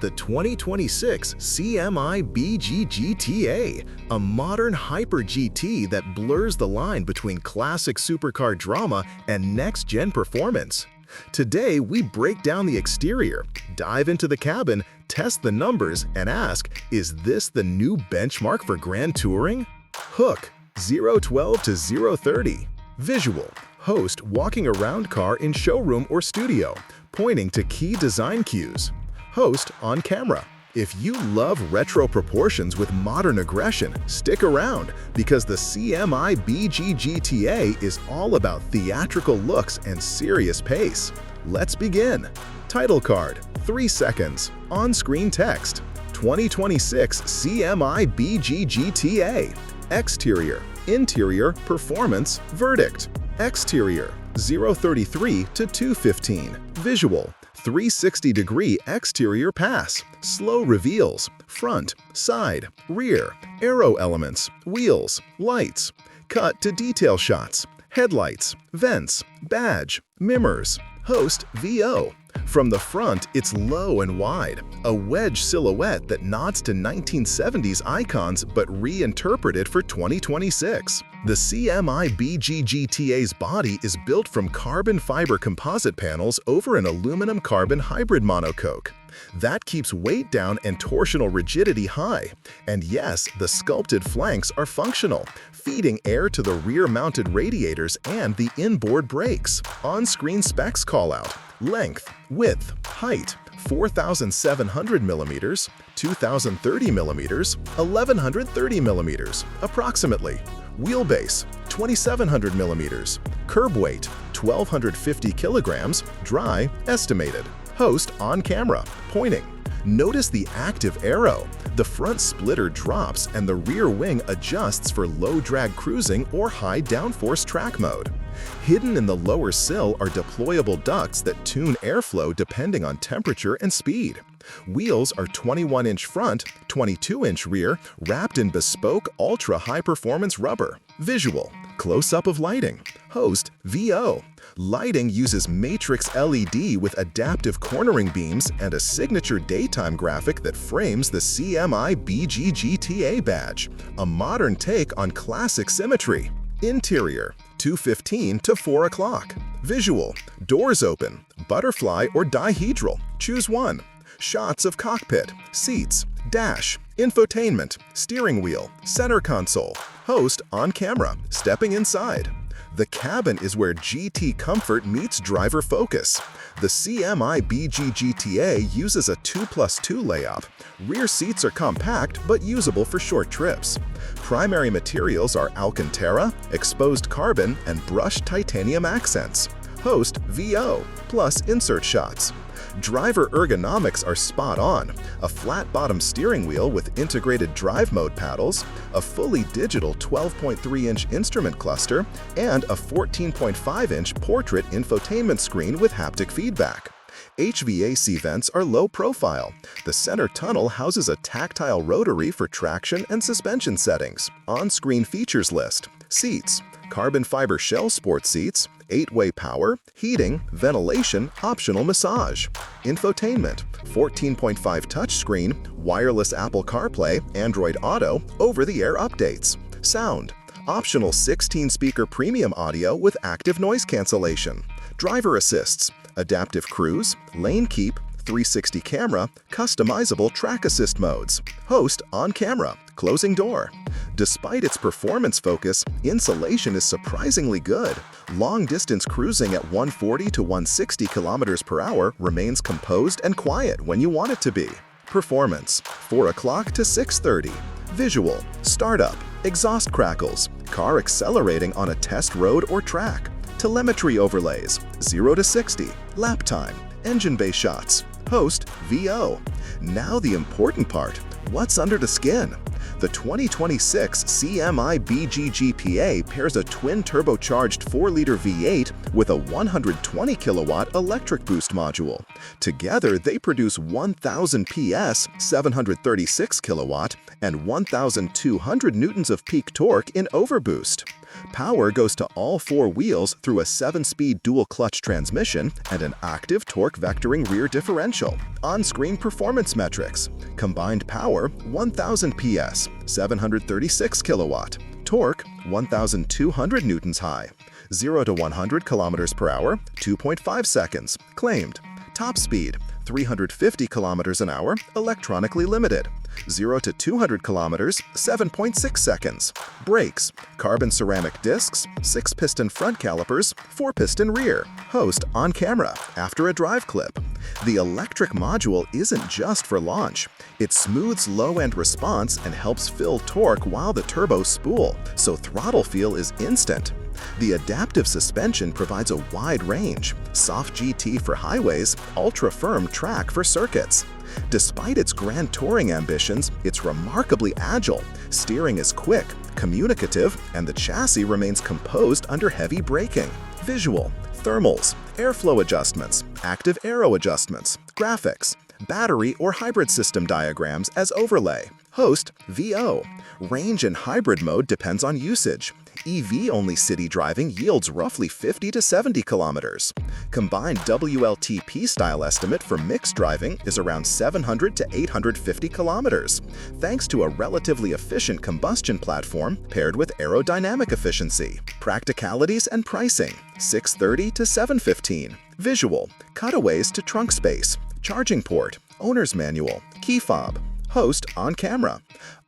the 2026 CMIBGGTA, a modern hyper GT that blurs the line between classic supercar drama and next-gen performance. Today, we break down the exterior, dive into the cabin, test the numbers, and ask, is this the new benchmark for grand touring? Hook, 012 to 030. Visual, host walking around car in showroom or studio, pointing to key design cues. Host on camera. If you love retro proportions with modern aggression, stick around because the CMIBGGTA is all about theatrical looks and serious pace. Let's begin. Title card, 3 seconds. On-screen text, 2026 CMIBGGTA. Exterior, interior, performance, verdict. Exterior, 033 to 215. Visual, 360-degree exterior pass, slow reveals, front, side, rear, aero elements, wheels, lights, cut to detail shots, headlights, vents, badge, mirrors, host VO. From the front, it's low and wide, a wedge silhouette that nods to 1970s icons but reinterpreted for 2026. The CMIBGGTA's body is built from carbon fiber composite panels over an aluminum carbon hybrid monocoque. That keeps weight down and torsional rigidity high. And yes, the sculpted flanks are functional, feeding air to the rear-mounted radiators and the inboard brakes. On-screen specs callout. Length, width, height, 4,700 mm, 2,030 mm, 1,130 mm, approximately. Wheelbase, 2,700 mm. Curb weight, 1,250 kilograms, dry, estimated. Host on camera, pointing. Notice the active aero. The front splitter drops and the rear wing adjusts for low-drag cruising or high downforce track mode. Hidden in the lower sill are deployable ducts that tune airflow depending on temperature and speed. Wheels are 21-inch front, 22-inch rear, wrapped in bespoke ultra-high-performance rubber. Visual, close-up of lighting. Host, VO. Lighting uses matrix LED with adaptive cornering beams and a signature daytime graphic that frames the CMIBGGTA badge, a modern take on classic symmetry. Interior, 2:15 to 4 o'clock. Visual, doors open, butterfly or dihedral, choose one. Shots of cockpit, seats, dash, infotainment, steering wheel, center console. Host on camera, stepping inside. The cabin is where GT comfort meets driver focus. The CMIBGGTA uses a 2+2 layout. Rear seats are compact but usable for short trips. Primary materials are Alcantara, exposed carbon, and brushed titanium accents. Host VO, plus insert shots. Driver ergonomics are spot on. A flat-bottom steering wheel with integrated drive mode paddles, a fully digital 12.3-inch instrument cluster, and a 14.5-inch portrait infotainment screen with haptic feedback. HVAC vents are low profile. The center tunnel houses a tactile rotary for traction and suspension settings. On-screen features list. Seats. Carbon fiber shell sport seats, 8-way power, heating, ventilation, optional massage. Infotainment, 14.5 touchscreen, wireless Apple CarPlay, Android Auto, over-the-air updates. Sound, optional 16-speaker premium audio with active noise cancellation. Driver assists, adaptive cruise, lane keep, 360 camera, customizable track assist modes. Host on camera, closing door. Despite its performance focus, insulation is surprisingly good. Long-distance cruising at 140 to 160 km/h remains composed and quiet when you want it to be. Performance, 4 o'clock to 6:30. Visual, startup, exhaust crackles, car accelerating on a test road or track. Telemetry overlays, 0 to 60, lap time, engine bay shots. Host VO. Now the important part, what's under the skin? The 2026 CMIBGGTA pairs a twin-turbocharged 4-liter V8 with a 120-kilowatt electric boost module. Together, they produce 1,000 PS, 736 kilowatt, and 1,200 newtons of peak torque in overboost. Power goes to all four wheels through a 7-speed dual-clutch transmission and an active torque vectoring rear differential. On-screen performance metrics. Combined power, 1,000 PS, 736 kilowatt. Torque, 1,200 newtons high. 0 to 100 kilometers per hour, 2.5 seconds. Claimed. Top speed, 350 kilometers an hour, electronically limited. 0 to 200 kilometers, 7.6 seconds. Brakes, carbon ceramic discs, 6-piston front calipers, 4-piston rear. Host on camera after a drive clip. The electric module isn't just for launch. It smooths low-end response and helps fill torque while the turbos spool, so throttle feel is instant. The adaptive suspension provides a wide range, soft GT for highways, ultra-firm track for circuits. Despite its grand touring ambitions, it's remarkably agile. Steering is quick, communicative, and the chassis remains composed under heavy braking. Visual, thermals, airflow adjustments, active aero adjustments, graphics, battery or hybrid system diagrams as overlay. Host, VO. Range in hybrid mode depends on usage. EV-only city driving yields roughly 50 to 70 kilometers. Combined WLTP style estimate for mixed driving is around 700 to 850 kilometers, thanks to a relatively efficient combustion platform paired with aerodynamic efficiency. Practicalities and pricing, 630 to 715. Visual, cutaways to trunk space, charging port, owner's manual, key fob. Host on camera.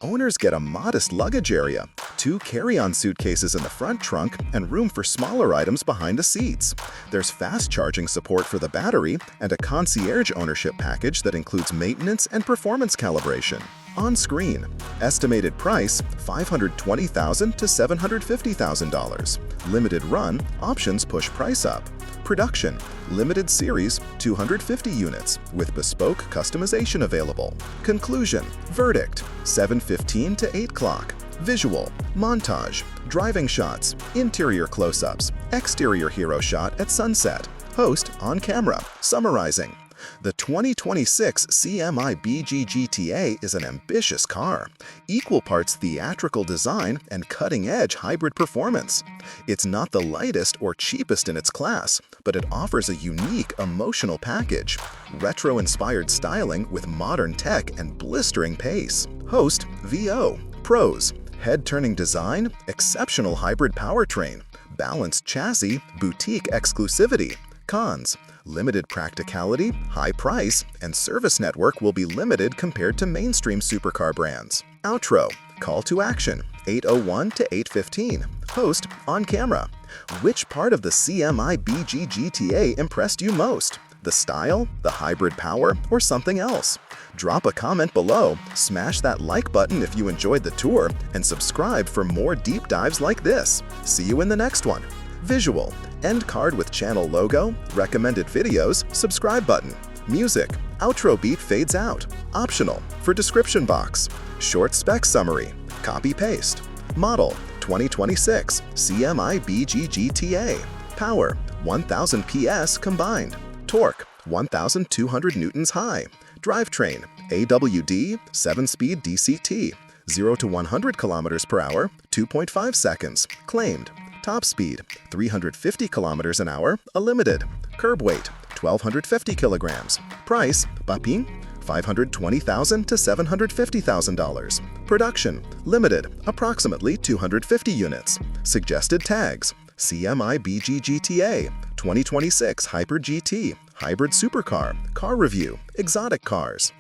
Owners get a modest luggage area, 2 carry-on suitcases in the front trunk, and room for smaller items behind the seats. There's fast charging support for the battery and a concierge ownership package that includes maintenance and performance calibration. On screen, estimated price $520,000 to $750,000. Limited run, options push price up. Production, limited series, 250 units, with bespoke customization available. Conclusion, verdict, 7:15 to 8 o'clock. Visual, montage, driving shots, interior close-ups, exterior hero shot at sunset. Host on camera, summarizing. The 2026 CMIBGGTA is an ambitious car, equal parts theatrical design and cutting-edge hybrid performance. It's not the lightest or cheapest in its class, but it offers a unique emotional package, retro-inspired styling with modern tech and blistering pace. Host, VO. Pros, head-turning design, exceptional hybrid powertrain, balanced chassis, boutique exclusivity. Cons, limited practicality, high price, and service network will be limited compared to mainstream supercar brands. Outro, call to action, 8:01 to 8:15. Host, on camera. Which part of the CMIBGGTA impressed you most? The style, the hybrid power, or something else? Drop a comment below, smash that like button if you enjoyed the tour, and subscribe for more deep dives like this. See you in the next one. Visual, end card with channel logo, recommended videos, subscribe button. Music, outro beat fades out. Optional, for description box. Short spec summary, copy-paste. Model, 2026 CMIBGGTA. Power, 1,000 PS combined. Torque, 1,200 newtons high. Drivetrain, AWD, 7-speed DCT. 0 to 100 kilometers per hour, 2.5 seconds. Claimed. Top speed, 350 kilometers an hour, a limited. Curb weight, 1,250 kilograms. Price, Bapin, $520,000 to $750,000. Production, limited, approximately 250 units. Suggested tags, CMIBGGTA, 2026 Hyper GT, Hybrid Supercar, Car Review, Exotic Cars.